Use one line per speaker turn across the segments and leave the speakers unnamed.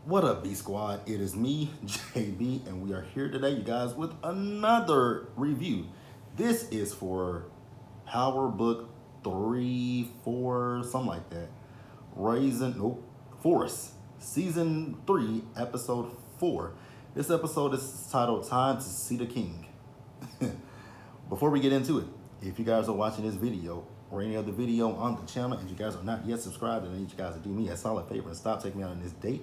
What up, B Squad? It is me, JB, and we are here today, you guys, with another review. This is for Power Book 3, 4, something like that. Force, Season 3, Episode 4. This episode is titled Time to See the King. Before we get into it, if you guys are watching this video or any other video on the channel and you guys are not yet subscribed, then I need you guys to do me a solid favor and stop taking me out on this date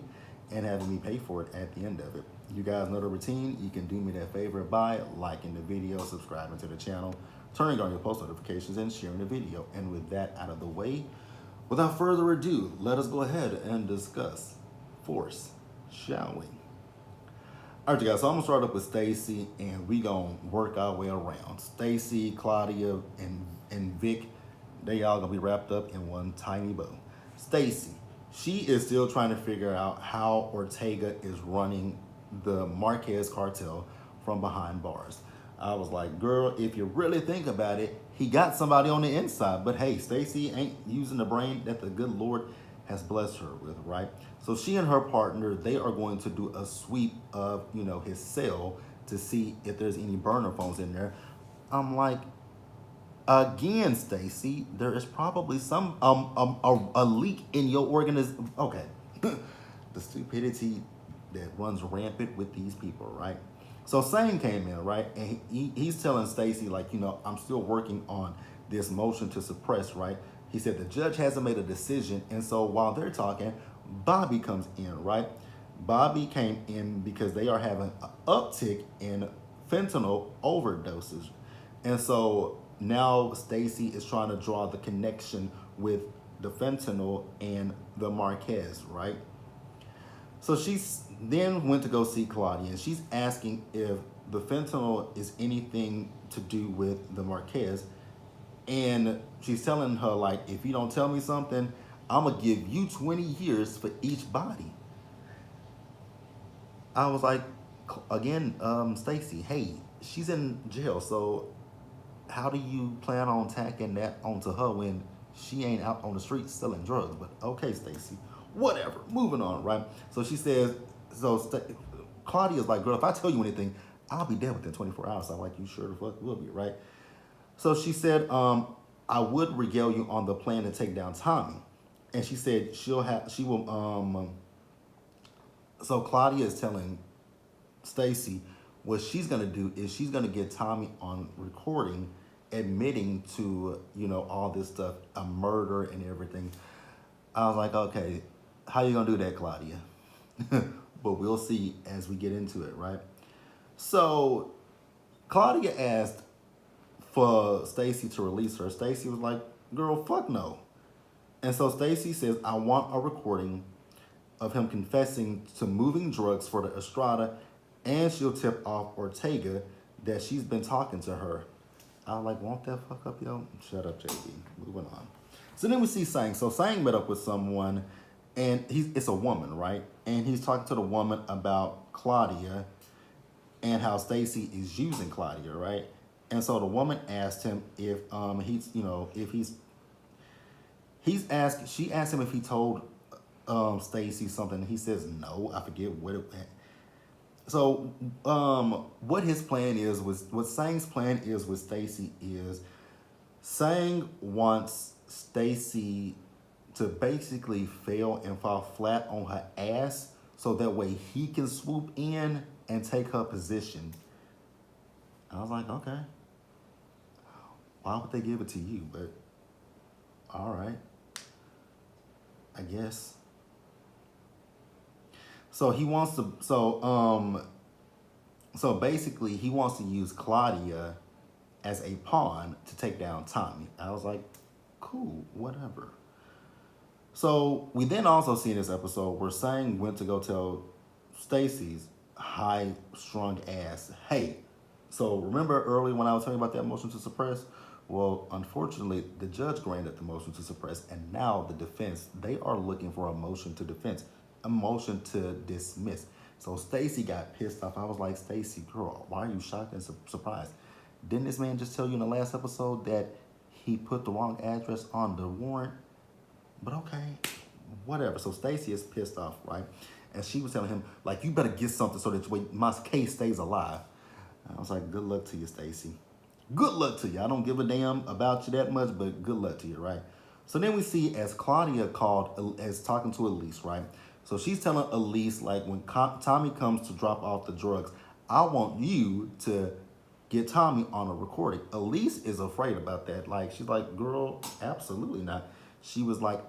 and having me pay for it at the end of it. You guys know the routine. You can do me that favor by liking the video, subscribing to the channel, turning on your post notifications, and sharing the video. And with that out of the way, without further ado, let us go ahead and discuss Force, shall we? All right, you guys, so I'm gonna start up with Stacy and we gonna work our way around. Stacy, Claudia, and Vic, they all gonna be wrapped up in one tiny bow. Stacy, she is still trying to figure out how Ortega is running the Marquez cartel from behind bars. I was like, girl, if you really think about it, he got somebody on the inside. But hey, Stacy ain't using the brain that the good Lord has blessed her with, right? So she and her partner, they are going to do a sweep of, his cell to see if there's any burner phones in there. I'm like, again, Stacy, there is probably some a leak in your organism. Okay, the stupidity that runs rampant with these people, right? So Sane came in, right, and he's telling Stacy like, I'm still working on this motion to suppress, right? He said the judge hasn't made a decision, and so while they're talking, Bobby comes in, right? Bobby came in because they are having an uptick in fentanyl overdoses. And so now Stacy is trying to draw the connection with the fentanyl and the Marquez, right? So she's then went to go see Claudia and she's asking if the fentanyl is anything to do with the Marquez. And she's telling her, like, if you don't tell me something, I'm going to give you 20 years for each body. I was like, again, Stacy, hey, she's in jail, so how do you plan on tacking that onto her when she ain't out on the streets selling drugs? But okay, Stacy, whatever. Moving on, right? So she says, Claudia's like, girl, if I tell you anything, I'll be dead within 24 hours. I'm like, you sure the fuck will be, right? So she said, I would regale you on the plan to take down Tommy. And she said she will, so Claudia is telling Stacy what she's gonna do is she's gonna get Tommy on recording admitting to, all this stuff, a murder and everything. I was like, okay, how you gonna do that, Claudia? But we'll see as we get into it, right? So Claudia asked for Stacy to release her. Stacy was like, girl, fuck no. And so Stacy says, I want a recording of him confessing to moving drugs for the Estrada, and she'll tip off Ortega that she's been talking to her. I was like, won't that fuck up, yo? Shut up, JB. Moving on. So then we see Sang. So Sang met up with someone, and it's a woman, right? And he's talking to the woman about Claudia and how Stacy is using Claudia, right? And so the woman asked him if she asked him if he told Stacy something. He says no. I forget what it. So what his plan is what Sang's plan is with Stacy is Sang wants Stacy to basically fail and fall flat on her ass so that way he can swoop in and take her position. I was like, okay. Why would they give it to you? But all right, I guess. So he wants to. So basically, he wants to use Claudia as a pawn to take down Tommy. I was like, cool, whatever. So we then also see in this episode where Sang went to go tell Stacy's high-strung ass, hey. So remember earlier when I was talking about that motion to suppress? Well, unfortunately, the judge granted the motion to suppress, and now the defense, they are looking for a motion to defense, a motion to dismiss. So Stacy got pissed off. I was like, Stacy, girl, why are you shocked and surprised? Didn't this man just tell you in the last episode that he put the wrong address on the warrant? But okay, whatever. So Stacy is pissed off, right? And she was telling him, like, you better get something so that my case stays alive. I was like, good luck to you, Stacy. Good luck to you. I don't give a damn about you that much, but good luck to you, right? So then we see as Claudia called, as talking to Elise, right? So she's telling Elise, like, when Tommy comes to drop off the drugs, I want you to get Tommy on a recording. Elise is afraid about that. Like, she's like, girl, absolutely not. She was like,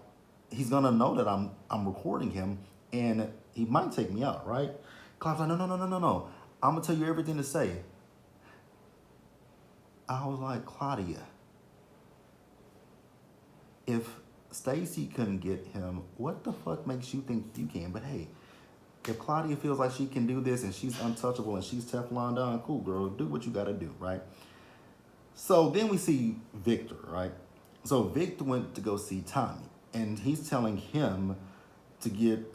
he's gonna know that I'm recording him and he might take me out, right? Claudia's like, no. I'm gonna tell you everything to say. I was like, Claudia, if Stacy couldn't get him, what the fuck makes you think you can? But hey, if Claudia feels like she can do this and she's untouchable and she's Teflon Don, cool, girl, do what you gotta do, right? So then we see Victor, right? So Victor went to go see Tommy, and he's telling him to get,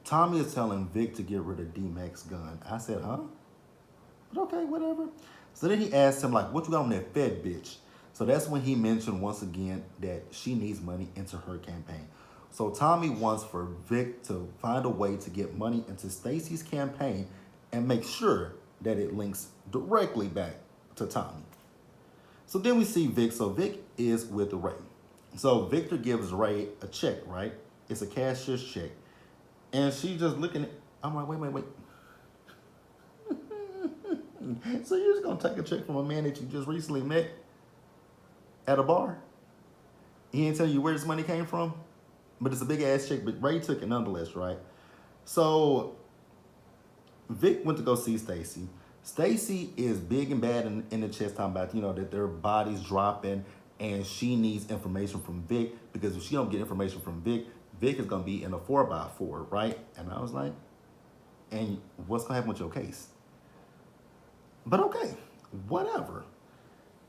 Tommy is telling Vic to get rid of D-Mac's gun. I said, huh? But okay, whatever. So then he asked him, like, what you got on that Fed bitch? So that's when he mentioned once again that she needs money into her campaign. So Tommy wants for Vic to find a way to get money into Stacy's campaign and make sure that it links directly back to Tommy. So then we see Vic. So Vic is with Ray. So Victor gives Ray a check, right? It's a cashier's check. And she just looking at, I'm like, wait. So you're just gonna take a check from a man that you just recently met at a bar? He didn't tell you where this money came from? But it's a big ass check, but Ray took it nonetheless, right? So Vic went to go see Stacy. Stacy is big and bad in the chest talking about, that their body's dropping and she needs information from Vic, because if she don't get information from Vic, Vic is gonna be in a 4x4, right? And I was like, and what's gonna happen with your case? But okay, whatever.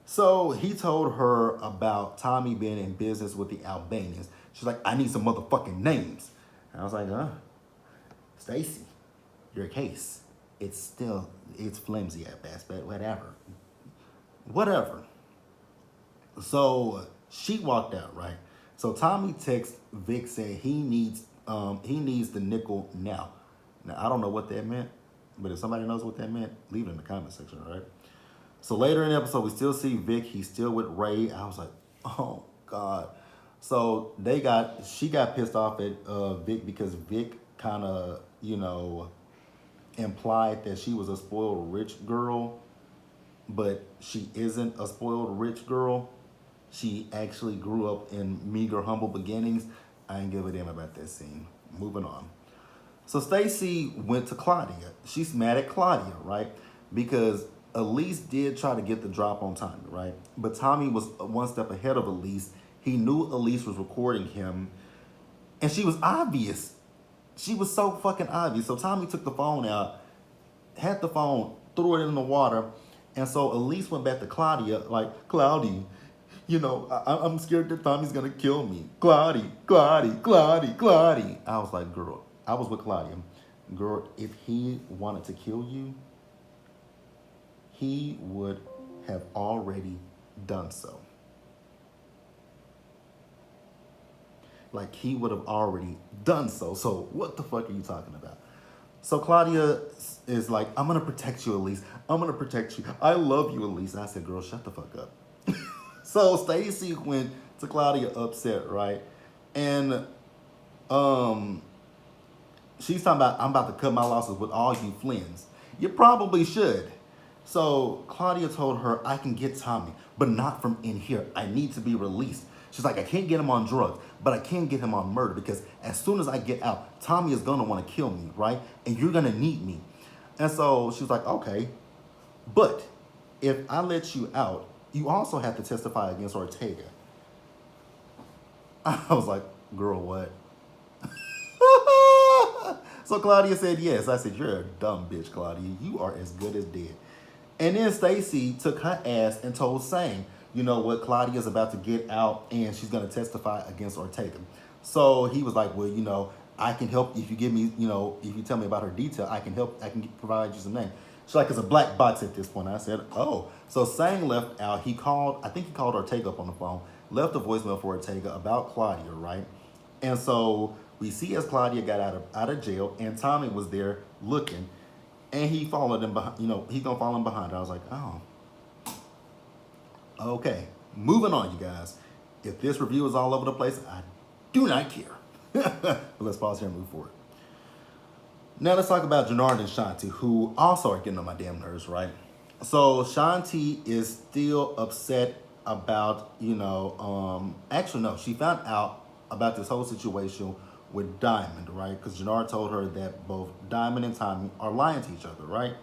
So he told her about Tommy being in business with the Albanians. She's like, I need some motherfucking names. And I was like, Stacy, your case, it's flimsy at best, but whatever. So she walked out, right? So Tommy texts Vic saying he needs the nickel now. Now, I don't know what that meant, but if somebody knows what that meant, leave it in the comment section, all right? So later in the episode, we still see Vic. He's still with Ray. I was like, oh, God. So she got pissed off at Vic because Vic kind of, implied that she was a spoiled rich girl, but she isn't a spoiled rich girl. She actually grew up in meager, humble beginnings. I ain't give a damn about that scene. Moving on. So Stacy went to Claudia. She's mad at Claudia, right? Because Elise did try to get the drop on Tommy, right? But Tommy was one step ahead of Elise. He knew Elise was recording him. And she was obvious. She was so fucking obvious. So Tommy took the phone out, had the phone, threw it in the water. And so Elise went back to Claudia, like, Claudia, I'm scared that Tommy's gonna kill me. Claudia. I was like, girl, I was with Claudia. Girl, if he wanted to kill you, he would have already done so. Like, he would have already done so. So what the fuck are you talking about? So Claudia is like, I'm gonna protect you, Elise. I'm gonna protect you. I love you, Elise. And I said, girl, shut the fuck up. So Stacy went to Claudia upset, right? And she's talking about, I'm about to cut my losses with all you Flynns. You probably should. So Claudia told her, I can get Tommy, but not from in here. I need to be released. She's like, I can't get him on drugs, but I can get him on murder, because as soon as I get out, Tommy is gonna wanna kill me, right? And you're gonna need me. And so she was like, okay, but if I let you out, you also have to testify against Ortega. I was like, girl, what? So Claudia said yes. I said, you're a dumb bitch, Claudia. You are as good as dead. And then Stacy took her ass and told Sang, you know what, Claudia's about to get out and she's going to testify against Ortega. So he was like, well, I can help if you give me, if you tell me about her detail, I can help, I can provide you some names. She's like, it's a black box at this point. I said, oh. So Sang left out. I think he called Ortega up on the phone, left a voicemail for Ortega about Claudia, right? And so We see as Claudia got out of jail, and Tommy was there looking, and he followed him behind. He's gonna follow him behind. I was like, oh, okay. Moving on, you guys. If this review is all over the place, I do not care. But let's pause here and move forward. Now let's talk about Jannard and Shanti, who also are getting on my damn nerves, right? So Shanti is still upset about, actually no, she found out about this whole situation with Diamond, right? Because Jannard told her that both Diamond and Tommy are lying to each other, right?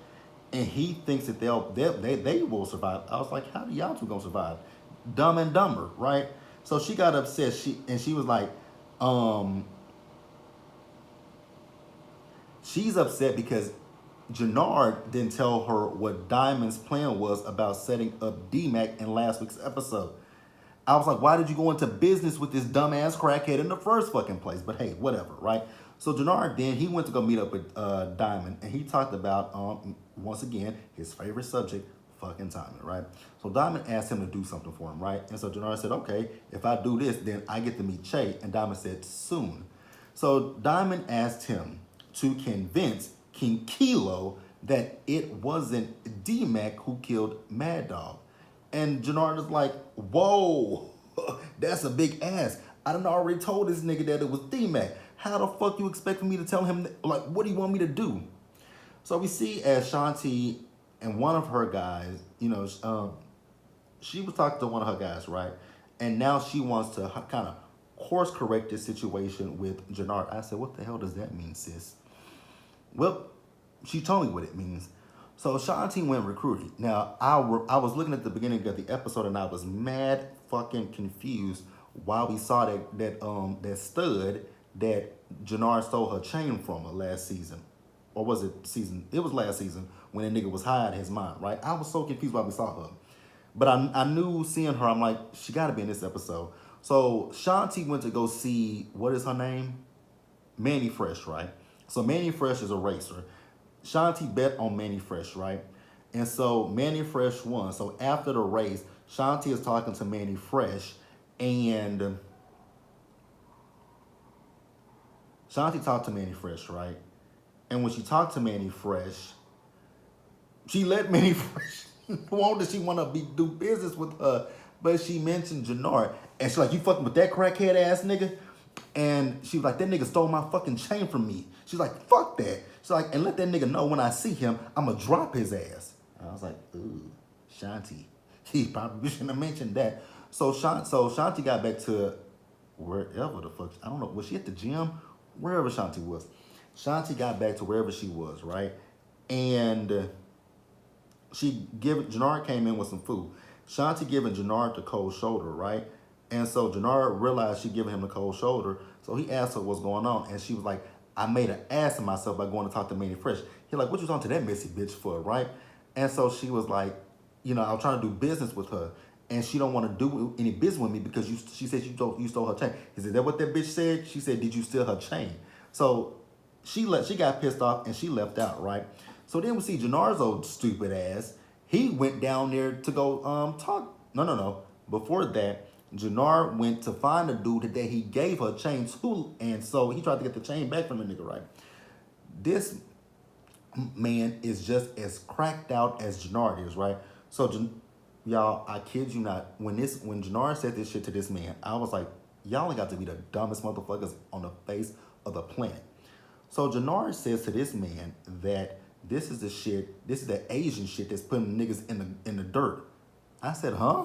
And he thinks that they will survive. I was like, how do y'all two gonna survive? Dumb and Dumber, right? So she got upset. She was like, she's upset because Jannard didn't tell her what Diamond's plan was about setting up D-Mac in last week's episode. I was like, why did you go into business with this dumbass crackhead in the first fucking place? But hey, whatever, right? So Jannard then, he went to go meet up with Diamond, and he talked about, once again, his favorite subject, fucking Diamond, right? So Diamond asked him to do something for him, right? And so Jannard said, okay, if I do this, then I get to meet Che. And Diamond said, soon. So Diamond asked him to convince King Kilo that it wasn't D-Mac who killed Mad Dog. And Jannard is like, whoa, that's a big ass. I done already told this nigga that it was D-Mac. How the fuck you expect me to tell him, like, what do you want me to do? So we see as Shanti and one of her guys, she was talking to one of her guys, right? And now she wants to kind of course correct this situation with Jannard. I said, what the hell does that mean, sis? Well, she told me what it means. So Shanti went recruiting. Now, I was looking at the beginning of the episode and I was mad fucking confused why we saw that stud that Jannard stole her chain from her last season. Or was it season? It was last season when that nigga was high out of his mind, right? I was so confused why we saw her. But I knew seeing her, I'm like, she got to be in this episode. So Shanti went to go see, what is her name? Manny Fresh, right? So Manny Fresh is a racer. Shanti bet on Manny Fresh, right? And so Manny Fresh won. So after the race, Shanti is talking to Manny Fresh, and Shanti talked to Manny Fresh, right? And when she talked to Manny Fresh, she let Manny Fresh know that she want to do business with her, but she mentioned Jannard. And she's like, you fucking with that crackhead ass nigga? And she was like, that nigga stole my fucking chain from me. She's like, fuck that. She's like, and let that nigga know when I see him, I'm going to drop his ass. And I was like, ooh, Shanti. He probably shouldn't have mentioned that. So Shanti got back to wherever the fuck, I don't know, was she at the gym? Wherever Shanti was. Shanti got back to wherever she was, right? And Jannard came in with some food. Shanti giving Jannard the cold shoulder, right? And so Jannard realized she giving him the cold shoulder. So he asked her what's going on. And she was like, I made an ass of myself by going to talk to Manny Fresh. He like, what you talking to that messy bitch for, right? And so she was like, I was trying to do business with her. And she don't want to do any business with me because she said you stole her chain. He said, is that what that bitch said? She said, did you steal her chain? So she got pissed off and she left out, right? So then we see Jannard's old stupid ass. He went down there to go talk. No. Before that, Jannard went to find a dude that he gave her chain to, and so he tried to get the chain back from the nigga, right? This man is just as cracked out as Jannard is, right? So, y'all, I kid you not, when Jannard said this shit to this man, I was like, y'all only got to be the dumbest motherfuckers on the face of the planet. So Jannard says to this man that this is the Asian shit that's putting niggas in the dirt. I said, huh?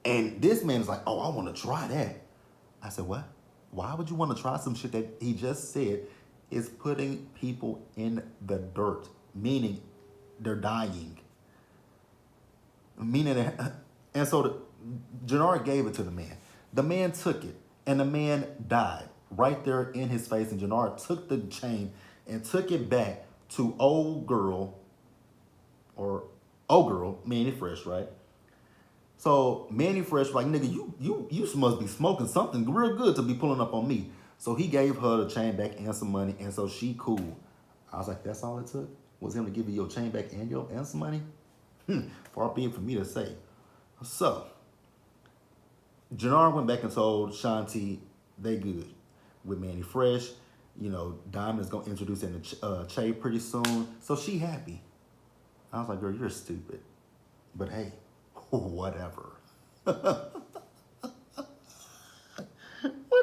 And this man is like, oh, I want to try that. I said, what? Why would you want to try some shit that he just said is putting people in the dirt? Meaning they're dying. Meaning that, and so Jannard gave it to the man. The man took it, and the man died right there in his face. And Jannard took the chain and took it back to old girl, Manny Fresh, right? So Manny Fresh was like, nigga, you must be smoking something real good to be pulling up on me. So he gave her the chain back and some money, and so she cool. I was like, that's all it took? Was him to give you your chain back and some money? Far be it for me to say. So Jannard went back and told Shanti they good. with Manny Fresh. You know, Diamond is gonna introduce him to Che pretty soon, so she happy. I was like, girl, you're stupid, but hey, whatever. What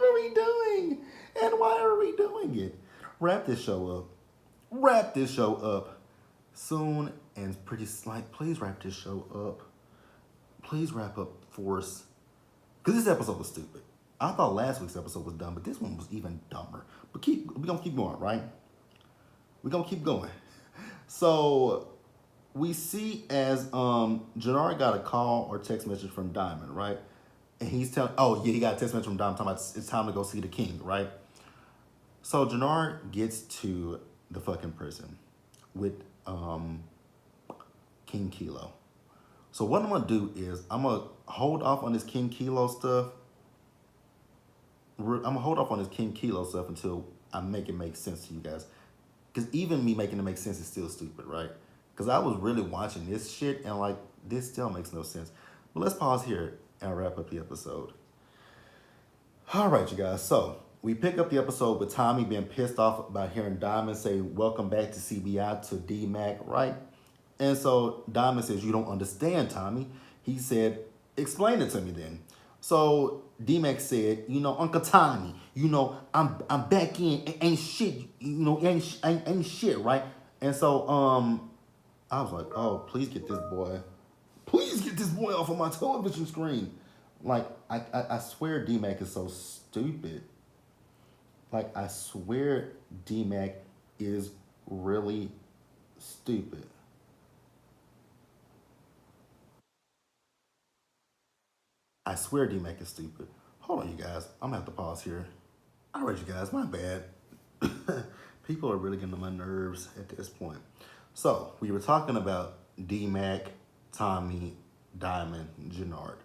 are we doing? And why are we doing it? Wrap this show up. Wrap this show up soon and pretty like. Please wrap this show up. Please wrap up for us. Because this episode was stupid. I thought last week's episode was dumb, but this one was even dumber. But we're gonna keep going, right? We're gonna keep going. So we see as Jannard got a call or text message from Diamond, right? And he's telling, oh yeah, he got a text message from Diamond talking about it's time to go see the king, right? So Jannard gets to the fucking prison with King Kilo. So what I'm gonna do is I'm gonna hold off on this King Kilo stuff. I'm gonna hold off on this King Kilo stuff until I make it make sense to you guys. Because even me making it make sense is still stupid, right? Because I was really watching this shit and like, this still makes no sense. But let's pause here and wrap up the episode. All right, you guys. So we pick up the episode with Tommy being pissed off about hearing Diamond say, welcome back to CBI to D-Mac, right? And so Diamond says, you don't understand, Tommy. He said, explain it to me then. So D-Mac said, you know, Uncle Tommy, you know, I'm back in, ain't shit, you know, ain't shit, right? And so I was like, oh, please get this boy off of my television screen. Like, I swear D-Mac is so stupid. Like, I swear D-Mac is really stupid. I swear D-Mac is stupid. Hold on, you guys. I'm gonna have to pause here. All right, you guys, my bad. People are really getting on my nerves at this point. So, we were talking about D-Mac, Tommy, Diamond, Jannard.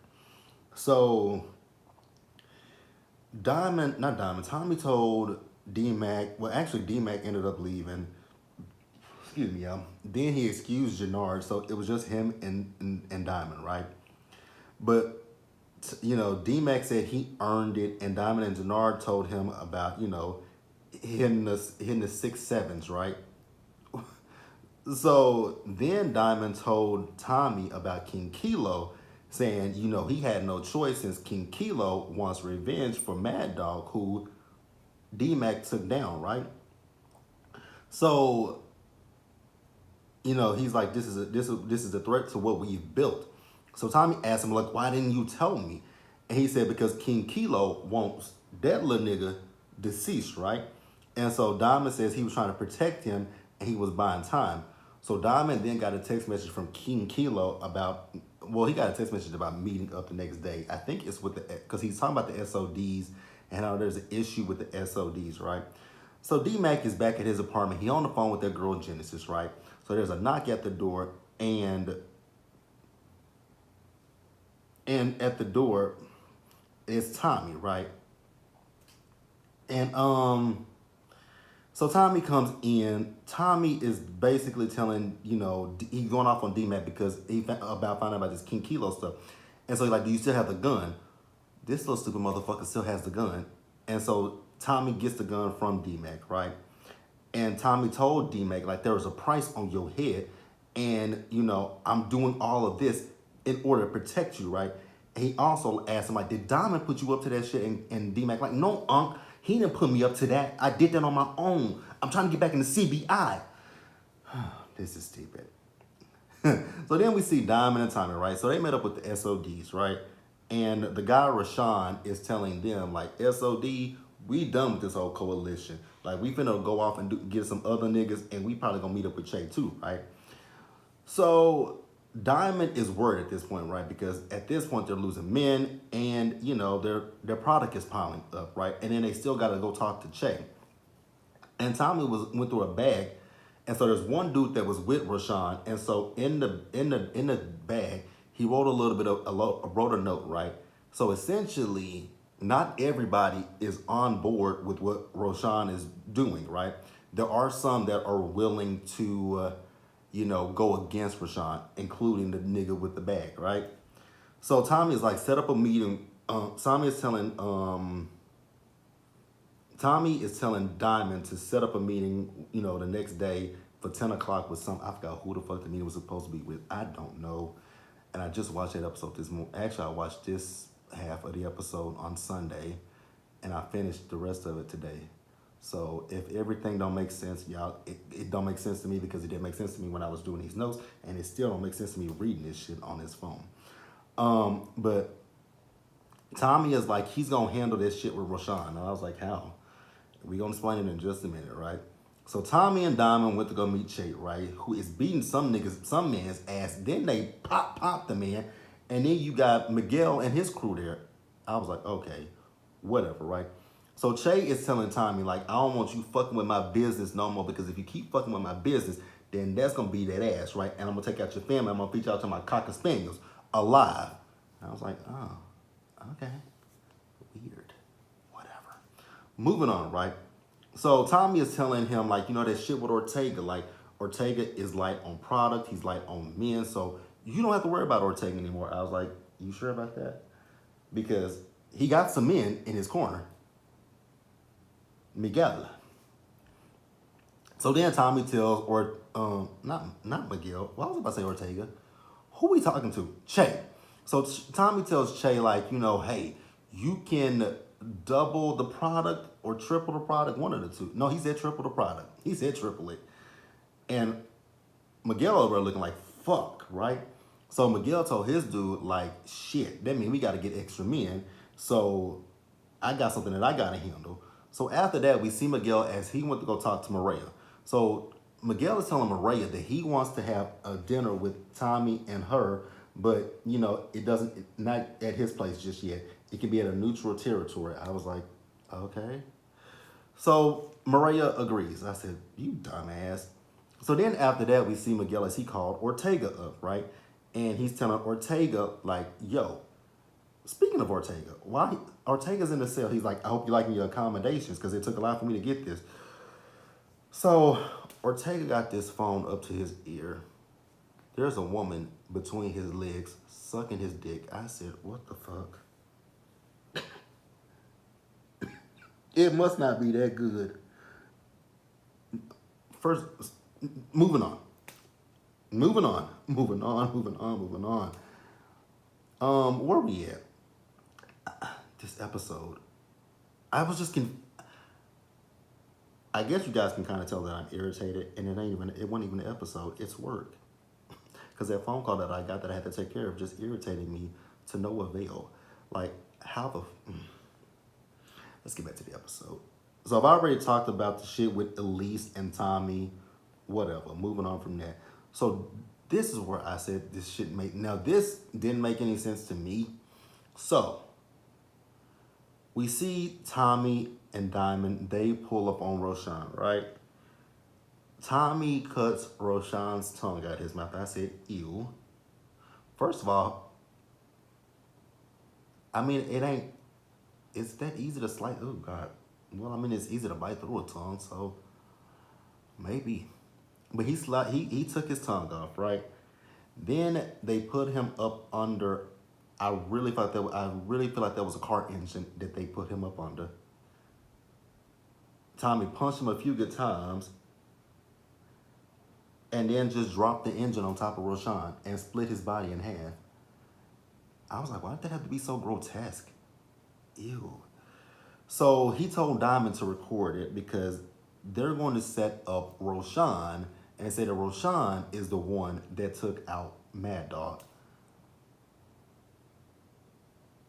So, Tommy told D-Mac, well, actually, D-Mac ended up leaving. Excuse me, y'all. Then he excused Jannard, so it was just him and Diamond, right? But you know, D-Mac said he earned it, and Diamond and Jannard told him about, you know, hitting the 6-7s, right? So then Diamond told Tommy about King Kilo, saying, you know, he had no choice since King Kilo wants revenge for Mad Dog, who D-Mac took down, right? So, you know, he's like, this is a threat to what we've built. So Tommy asked him, like, why didn't you tell me? And he said, because King Kilo wants that little nigga deceased, right? And so Diamond says he was trying to protect him and he was buying time. So Diamond then got a text message from King Kilo about, well, he got a text message about meeting up the next day. I think it's with because he's talking about the SODs and how there's an issue with the SODs, right? So D-Mac is back at his apartment. He on the phone with that girl Genesis, right? So there's a knock at the door, and at the door is Tommy, right? And so Tommy comes in. Tommy is basically telling, you know, he's going off on D-Mac because he found out about this King Kilo stuff. And so he's like, do you still have the gun? This little stupid motherfucker still has the gun. And so Tommy gets the gun from D-Mac, right? And Tommy told D-Mac, like, there was a price on your head. And, you know, I'm doing all of this in order to protect you, right? And he also asked him, like, did Diamond put you up to that shit? And D-Mac, like, no, Unc, he didn't put me up to that. I did that on my own. I'm trying to get back in the CBI. This is stupid. So then we see Diamond and Tommy, right? So they met up with the SODs, right? And the guy, Rashawn, is telling them, like, SOD, we done with this whole coalition. Like, we finna go off and get some other niggas, and we probably gonna meet up with Che too, right? So Diamond is worried at this point, right? Because at this point they're losing men, and you know their product is piling up, right? And then they still gotta go talk to Che. And Tommy went through a bag, and so there's one dude that was with Rashawn, and so in the bag he wrote a little bit of wrote a note, right? So essentially, not everybody is on board with what Rashawn is doing, right? There are some that are willing to, you know, go against Rashawn, including the nigga with the bag, right? So Tommy is like, set up a meeting. Tommy is telling Tommy is telling Diamond to set up a meeting, the next day for 10 o'clock with I forgot who the fuck the meeting was supposed to be with. I don't know. And I just watched that episode this morning. Actually, I watched this half of the episode on Sunday, and I finished the rest of it today. So if everything don't make sense, y'all, it don't make sense to me because it didn't make sense to me when I was doing these notes, and it still don't make sense to me reading this shit on his phone. But Tommy is like, he's gonna handle this shit with Roshan. And I was like, how? We gonna explain it in just a minute, right? So Tommy and Diamond went to go meet Chait, right? Who is beating some man's ass. Then they pop the man. And then you got Miguel and his crew there. I was like, okay, whatever, right? So Chait is telling Tommy, like, I don't want you fucking with my business no more, because if you keep fucking with my business, then that's gonna be that ass, right? And I'm gonna take out your family. I'm gonna feature out to my Cocker Spaniels alive. And I was like, oh, okay. Weird. Whatever. Moving on, right? So Tommy is telling him, like, that shit with Ortega. Like, Ortega is light on product. He's light on men. So you don't have to worry about Ortega anymore. I was like, you sure about that? Because he got some men in his corner. Miguel. So then Tommy tells, not Miguel. Why was I about to say Ortega? Who we talking to? Chait. So Tommy tells Chait, like, hey, you can double the product or triple the product, one of the two. No, he said triple the product. He said triple it. And Miguel over there looking like fuck, right? So Miguel told his dude, like, shit, that means we got to get extra men. So I got something that I got to handle. So after that, we see Miguel as he went to go talk to Maria. So Miguel is telling Maria that he wants to have a dinner with Tommy and her, but, it doesn't, not at his place just yet. It can be at a neutral territory. I was like, okay. So Maria agrees. I said, you dumbass. So then after that, we see Miguel, as he called Ortega up, right? And he's telling Ortega, like, yo, speaking of Ortega, why Ortega's in the cell, he's like, I hope you like your accommodations, because it took a lot for me to get this. So Ortega got this phone up to his ear. There's a woman between his legs sucking his dick. I said, what the fuck? It must not be that good. First, moving on. Where we at? This episode. I was just I guess you guys can kind of tell that I'm irritated, and it wasn't even an episode, it's work. Because that phone call that I got that I had to take care of just irritated me to no avail. Like, let's get back to the episode. So I've already talked about the shit with Elise and Tommy, whatever. Moving on from that. So this is where I said this shit now this didn't make any sense to me. So we see Tommy and Diamond, they pull up on Roshan, right? Tommy cuts Roshan's tongue out his mouth. I said, ew. First of all, I mean, it's that easy to slice. Oh, God. Well, I mean, it's easy to bite through a tongue, so maybe. But he took his tongue off, right? Then they put him up under, I really feel like that was a car engine that they put him up under. Tommy punched him a few good times, and then just dropped the engine on top of Roshan and split his body in half. I was like, why did that have to be so grotesque? Ew. So he told Diamond to record it because they're going to set up Roshan and say that Roshan is the one that took out Mad Dog.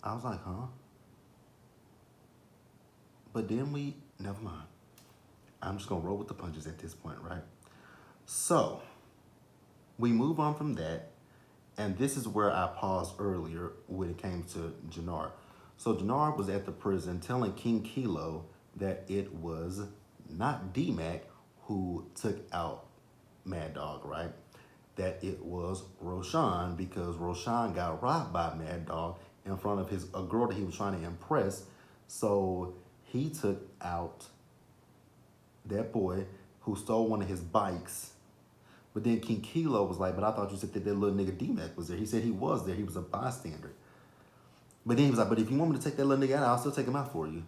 I was like, huh? But then never mind. I'm just going to roll with the punches at this point, right? So, we move on from that, and this is where I paused earlier when it came to Jannar. So Jannar was at the prison telling King Kilo that it was not D-Mac who took out Mad Dog, right? That it was Roshan, because Roshan got robbed by Mad Dog in front of a girl that he was trying to impress. So he took out that boy who stole one of his bikes. But then King Kilo was like, but I thought you said that little nigga D-Mac was there. He said he was there. He was a bystander. But then he was like, but if you want me to take that little nigga out, I'll still take him out for you.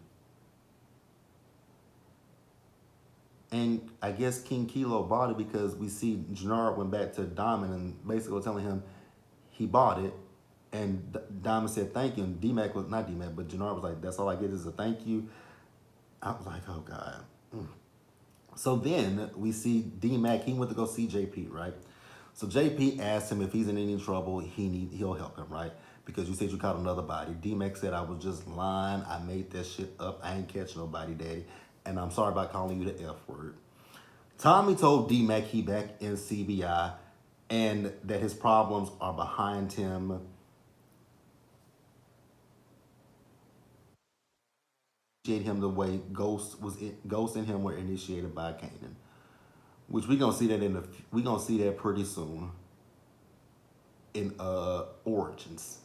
And I guess King Kilo bought it because we see Gennard went back to Diamond and basically was telling him he bought it. And Diamond said thank you. And D-Mac was, not D-Mac, but Gennard was like, that's all I get is a thank you. I was like, oh God. So then we see D-Mac, he went to go see JP, right? So JP asked him if he's in any trouble, he'll help him, right? Because you said you caught another body. D-Mac said, I was just lying. I made that shit up. I ain't catch nobody, daddy. And I'm sorry about calling you the F word. Tommy told D-Mac he back in CBI and that his problems are behind him. Initiate him the way Ghost and him were initiated by Kanan. Which we gonna see that we gonna see that pretty soon in Origins.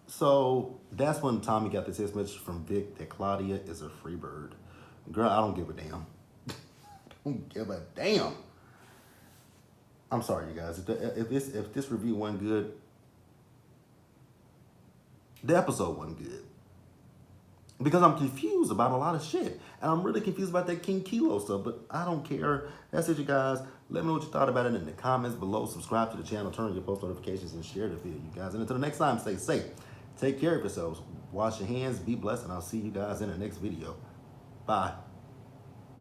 So that's when Tommy got the text message from Vic that Claudia is a free bird. Girl, I don't give a damn. I don't give a damn. I'm sorry, you guys. If this review wasn't good, the episode wasn't good. Because I'm confused about a lot of shit. And I'm really confused about that King Kilo stuff, but I don't care. That's it, you guys. Let me know what you thought about it in the comments below. Subscribe to the channel, turn on your post notifications, and share the video, you guys. And until the next time, stay safe. Take care of yourselves. Wash your hands, be blessed, and I'll see you guys in the next video. Bye.